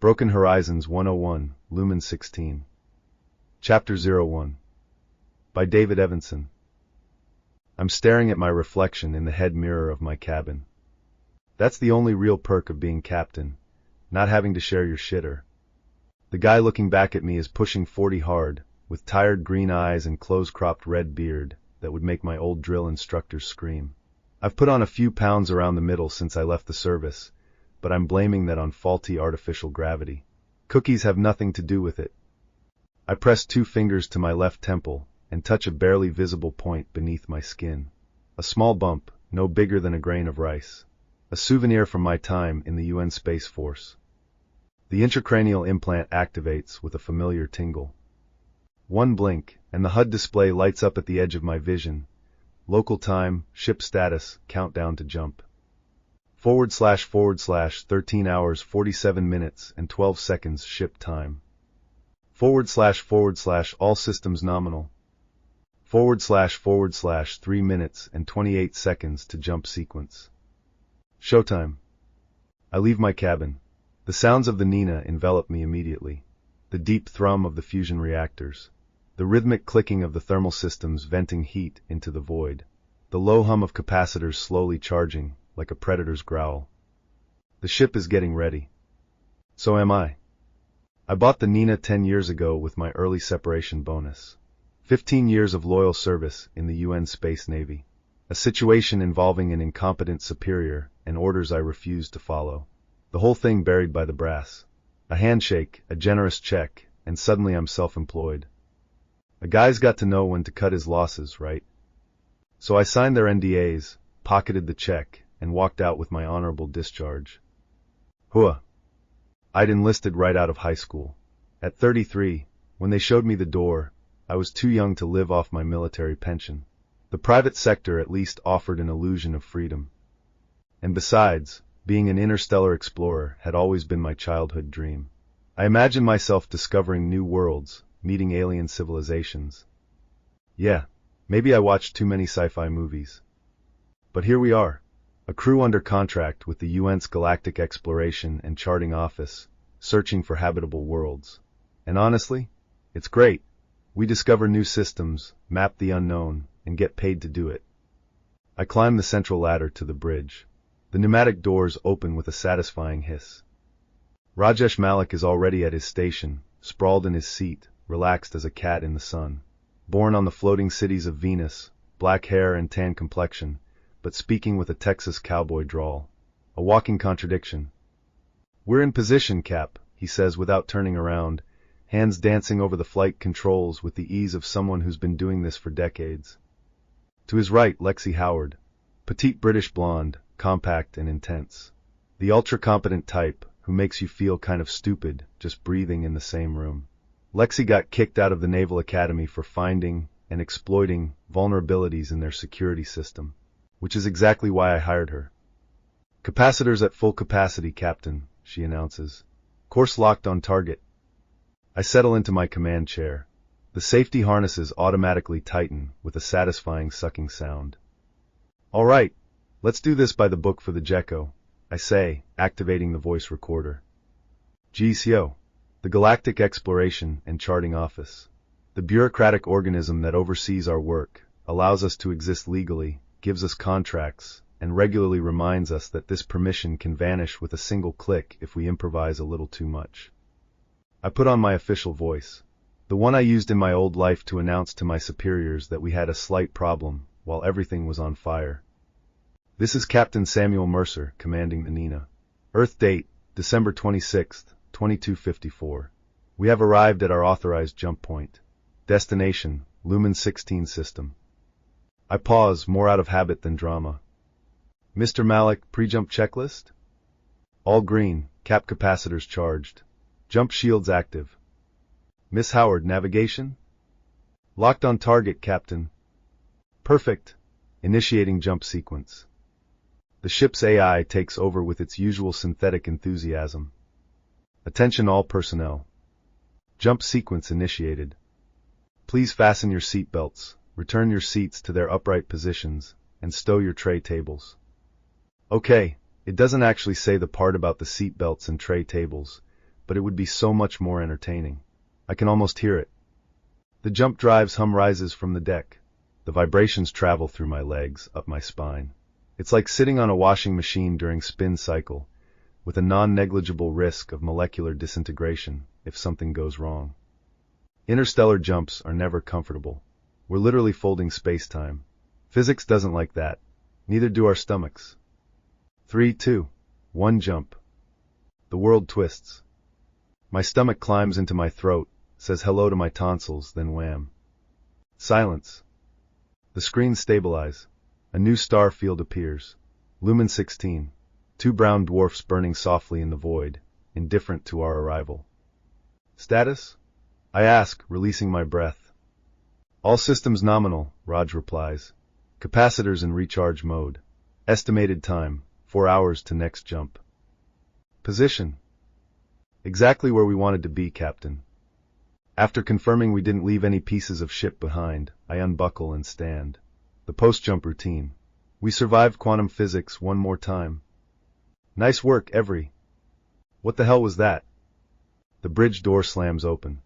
Broken Horizons 101, Luhman 16. Chapter 01. By David Evanson. I'm staring at my reflection in the head mirror of my cabin. That's the only real perk of being captain, not having to share your shitter. The guy looking back at me is pushing 40 hard, with tired green eyes and close-cropped red beard that would make my old drill instructors scream. I've put on a few pounds around the middle since I left the service, but I'm blaming that on faulty artificial gravity. Cookies have nothing to do with it. I press 2 fingers to my left temple and touch a barely visible point beneath my skin. A small bump, no bigger than a grain of rice. A souvenir from my time in the UN Space Force. The intracranial implant activates with a familiar tingle. One blink, and the HUD display lights up at the edge of my vision. Local time, ship status, countdown to jump. / 13 hours 47 minutes and 12 seconds ship time. / all systems nominal. / 3 minutes and 28 seconds to jump sequence. Showtime. I leave my cabin. The sounds of the Niña envelop me immediately. The deep thrum of the fusion reactors. The rhythmic clicking of the thermal systems venting heat into the void. The low hum of capacitors slowly charging, like a predator's growl. The ship is getting ready. So am I. I bought the Niña 10 years ago with my early separation bonus. 15 years of loyal service in the UN Space Navy. A situation involving an incompetent superior and orders I refused to follow. The whole thing buried by the brass. A handshake, a generous check, and suddenly I'm self-employed. A guy's got to know when to cut his losses, right? So I signed their NDAs, pocketed the check, and walked out with my honorable discharge. Hooah! I'd enlisted right out of high school. At 33, when they showed me the door, I was too young to live off my military pension. The private sector at least offered an illusion of freedom. And besides, being an interstellar explorer had always been my childhood dream. I imagined myself discovering new worlds, meeting alien civilizations. Yeah, maybe I watched too many sci-fi movies. But here we are. A crew under contract with the UN's Galactic Exploration and Charting Office, searching for habitable worlds. And honestly, it's great. We discover new systems, map the unknown, and get paid to do it. I climb the central ladder to the bridge. The pneumatic doors open with a satisfying hiss. Rajesh Malik is already at his station, sprawled in his seat, relaxed as a cat in the sun. Born on the floating cities of Venus, black hair and tan complexion, but speaking with a Texas cowboy drawl. A walking contradiction. We're in position, Cap, he says without turning around, hands dancing over the flight controls with the ease of someone who's been doing this for decades. To his right, Lexi Howard. Petite British blonde, compact and intense. The ultra-competent type who makes you feel kind of stupid just breathing in the same room. Lexi got kicked out of the Naval Academy for finding and exploiting vulnerabilities in their security system, which is exactly why I hired her. Capacitors at full capacity, Captain, she announces. Course locked on target. I settle into my command chair. The safety harnesses automatically tighten with a satisfying sucking sound. All right, let's do this by the book for the Gecko, I say, activating the voice recorder. GCO, the Galactic Exploration and Charting Office. The bureaucratic organism that oversees our work, allows us to exist legally, gives us contracts, and regularly reminds us that this permission can vanish with a single click if we improvise a little too much. I put on my official voice, the one I used in my old life to announce to my superiors that we had a slight problem while everything was on fire. This is Captain Samuel Mercer, commanding the Niña. Earth date, December 26th, 2254. We have arrived at our authorized jump point. Destination, Luhman 16 system. I pause, more out of habit than drama. Mr. Malik, pre-jump checklist? All green, cap capacitors charged. Jump shields active. Miss Howard, navigation? Locked on target, Captain. Perfect. Initiating jump sequence. The ship's AI takes over with its usual synthetic enthusiasm. Attention all personnel. Jump sequence initiated. Please fasten your seat belts, return your seats to their upright positions, and stow your tray tables. Okay, it doesn't actually say the part about the seat belts and tray tables, but it would be so much more entertaining. I can almost hear it. The jump drive's hum rises from the deck. The vibrations travel through my legs, up my spine. It's like sitting on a washing machine during spin cycle, with a non-negligible risk of molecular disintegration if something goes wrong. Interstellar jumps are never comfortable. We're literally folding space-time. Physics doesn't like that. Neither do our stomachs. 3, 2, 1 jump. The world twists. My stomach climbs into my throat, says hello to my tonsils, then wham. Silence. The screens stabilize. A new star field appears. Luhman 16. 2 brown dwarfs burning softly in the void, indifferent to our arrival. Status? I ask, releasing my breath. All systems nominal, Raj replies. Capacitors in recharge mode. Estimated time, 4 hours to next jump. Position? Exactly where we wanted to be, Captain. After confirming we didn't leave any pieces of ship behind, I unbuckle and stand. The post-jump routine. We survived quantum physics one more time. Nice work, Every. What the hell was that? The bridge door slams open.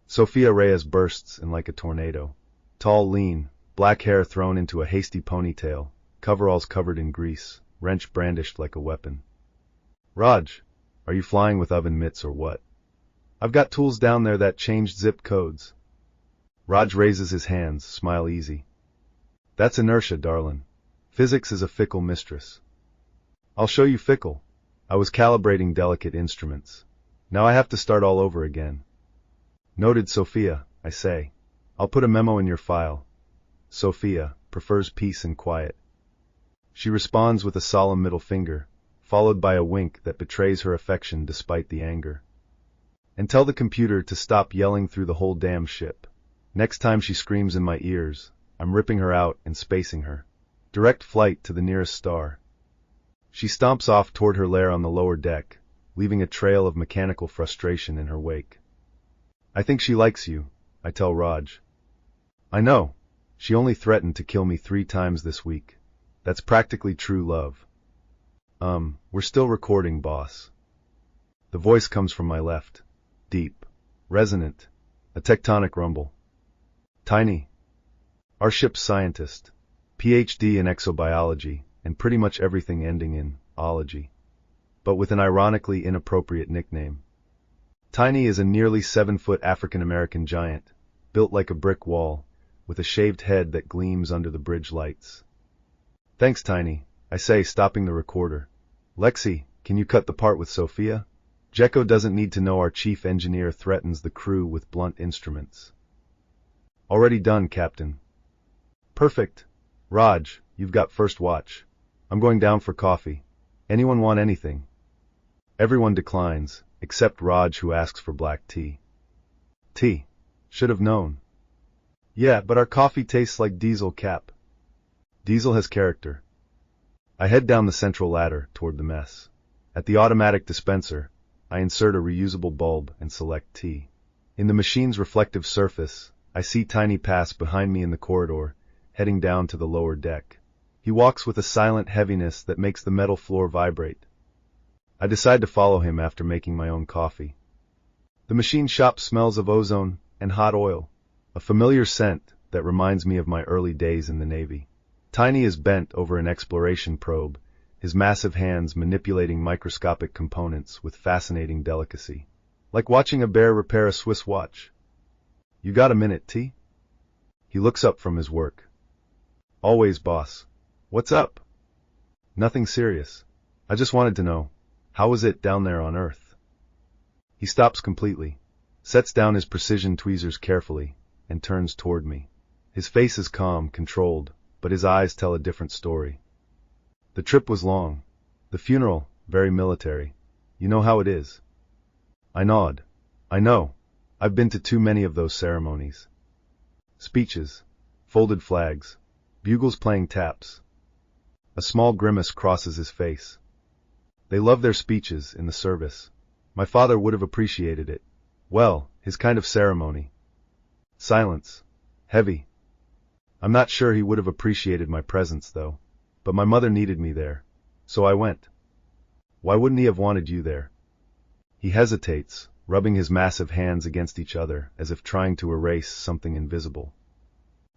Sophia Reyes bursts in like a tornado. Tall, lean, black hair thrown into a hasty ponytail, coveralls covered in grease, wrench brandished like a weapon. Raj, are you flying with oven mitts or what? I've got tools down there that changed zip codes. Raj raises his hands, smile easy. That's inertia, darlin'. Physics is a fickle mistress. I'll show you fickle. I was calibrating delicate instruments. Now I have to start all over again. Noted, Sophia, I say. I'll put a memo in your file. Sophia prefers peace and quiet. She responds with a solemn middle finger, followed by a wink that betrays her affection despite the anger. And tell the computer to stop yelling through the whole damn ship. Next time she screams in my ears, I'm ripping her out and spacing her. Direct flight to the nearest star. She stomps off toward her lair on the lower deck, leaving a trail of mechanical frustration in her wake. I think she likes you, I tell Raj. I know. She only threatened to kill me 3 times this week. That's practically true love. We're still recording, boss. The voice comes from my left. Deep. Resonant. A tectonic rumble. Tiny. Our ship's scientist. PhD in exobiology, and pretty much everything ending in ology. But with an ironically inappropriate nickname. Tiny is a nearly 7-foot African-American giant, built like a brick wall, with a shaved head that gleams under the bridge lights. Thanks, Tiny, I say, stopping the recorder. Lexi, can you cut the part with Sophia? Jekko doesn't need to know our chief engineer threatens the crew with blunt instruments. Already done, Captain. Perfect. Raj, you've got first watch. I'm going down for coffee. Anyone want anything? Everyone declines, except Raj, who asks for black tea. Tea. Should have known. Yeah, but our coffee tastes like diesel, Cap. Diesel has character. I head down the central ladder toward the mess. At the automatic dispenser, I insert a reusable bulb and select tea. In the machine's reflective surface, I see Tiny pass behind me in the corridor, heading down to the lower deck. He walks with a silent heaviness that makes the metal floor vibrate. I decide to follow him after making my own coffee. The machine shop smells of ozone and hot oil, a familiar scent that reminds me of my early days in the Navy. Tiny is bent over an exploration probe, his massive hands manipulating microscopic components with fascinating delicacy. Like watching a bear repair a Swiss watch. You got a minute, T? He looks up from his work. Always, boss. What's up? Nothing serious. I just wanted to know, how was it down there on Earth? He stops completely, sets down his precision tweezers carefully, and turns toward me. His face is calm, controlled, but his eyes tell a different story. The trip was long. The funeral, very military. You know how it is. I nod. I know. I've been to too many of those ceremonies. Speeches. Folded flags. Bugles playing taps. A small grimace crosses his face. They love their speeches in the service. My father would have appreciated it. Well, his kind of ceremony. Silence. Heavy. I'm not sure he would have appreciated my presence, though. But my mother needed me there. So I went. Why wouldn't he have wanted you there? He hesitates, rubbing his massive hands against each other as if trying to erase something invisible.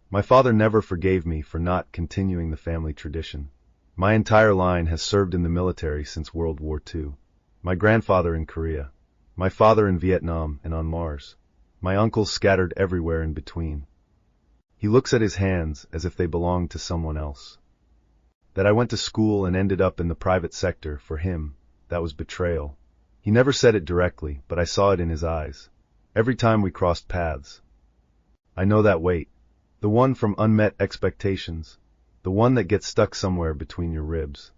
My father never forgave me for not continuing the family tradition. My entire line has served in the military since World War II. My grandfather in Korea, my father in Vietnam and on Mars, my uncles scattered everywhere in between. He looks at his hands as if they belonged to someone else. That I went to school and ended up in the private sector, for him, that was betrayal. He never said it directly, but I saw it in his eyes. Every time we crossed paths. I know that weight. The one from unmet expectations. The one that gets stuck somewhere between your ribs.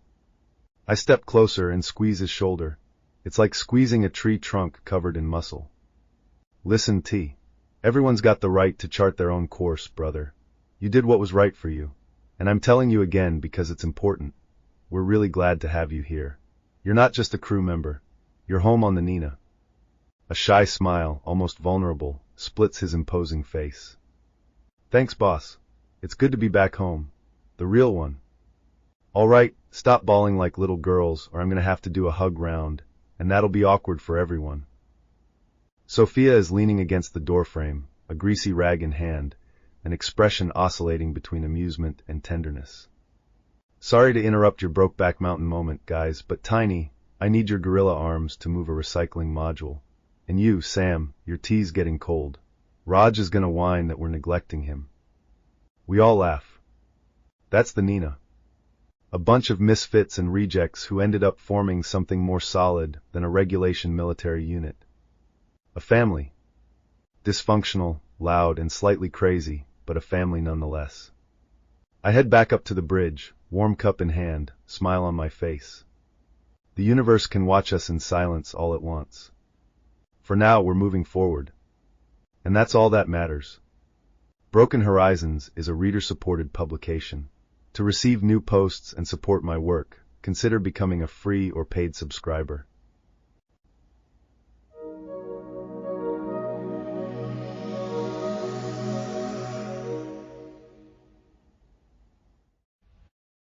I step closer and squeeze his shoulder. It's like squeezing a tree trunk covered in muscle. Listen, T. Everyone's got the right to chart their own course, brother. You did what was right for you. And I'm telling you again because it's important. We're really glad to have you here. You're not just a crew member. You're home on the Niña. A shy smile, almost vulnerable, splits his imposing face. Thanks, boss. It's good to be back home. The real one. All right, stop bawling like little girls or I'm gonna have to do a hug round, and that'll be awkward for everyone. Sophia is leaning against the doorframe, a greasy rag in hand, an expression oscillating between amusement and tenderness. Sorry to interrupt your Brokeback Mountain moment, guys, but Tiny, I need your gorilla arms to move a recycling module. And you, Sam, your tea's getting cold. Raj is gonna whine that we're neglecting him. We all laugh. That's the Niña. A bunch of misfits and rejects who ended up forming something more solid than a regulation military unit. A family. Dysfunctional, loud, and slightly crazy, but a family nonetheless. I head back up to the bridge, warm cup in hand, smile on my face. The universe can watch us in silence all at once. For now, we're moving forward. And that's all that matters. Broken Horizons is a reader-supported publication. To receive new posts and support my work, consider becoming a free or paid subscriber.